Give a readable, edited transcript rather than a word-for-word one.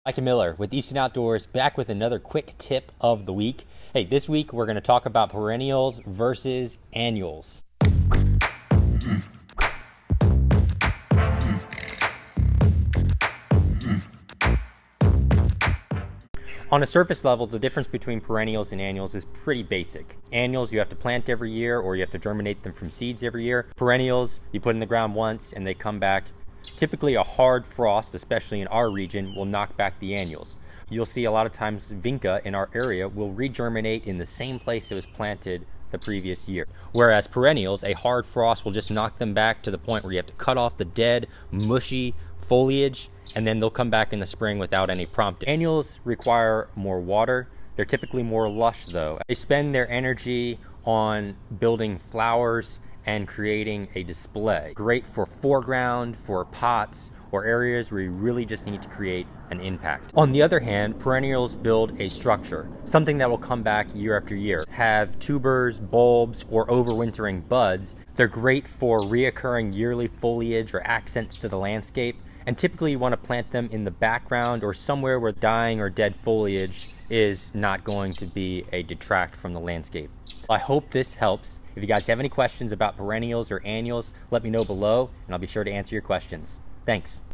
Micah Miller with Easton Outdoors, back with another quick tip of the week. Hey, this week we're going to talk about perennials versus annuals. On a surface level, the difference between perennials and annuals is pretty basic. Annuals you have to plant every year, or you have to germinate them from seeds every year. Perennials you put in the ground once and they come back. Typically a hard frost, especially in our region, will knock back the annuals. You'll see a lot of times vinca in our area will regerminate in the same place it was planted the previous year. Whereas perennials, a hard frost will just knock them back to the point where you have to cut off the dead, mushy foliage, and then they'll come back in the spring without any prompting. Annuals require more water. They're typically more lush though. They spend their energy on building flowers and creating a display. Great for foreground, for pots, or areas where you really just need to create an impact. On the other hand, perennials build a structure, something that will come back year after year. Have tubers, bulbs, or overwintering buds. They're great for reoccurring yearly foliage or accents to the landscape, and typically you want to plant them in the background or somewhere where dying or dead foliage is not going to be a detract from the landscape. I hope this helps. If you guys have any questions about perennials or annuals, let me know below and I'll be sure to answer your questions. Thanks.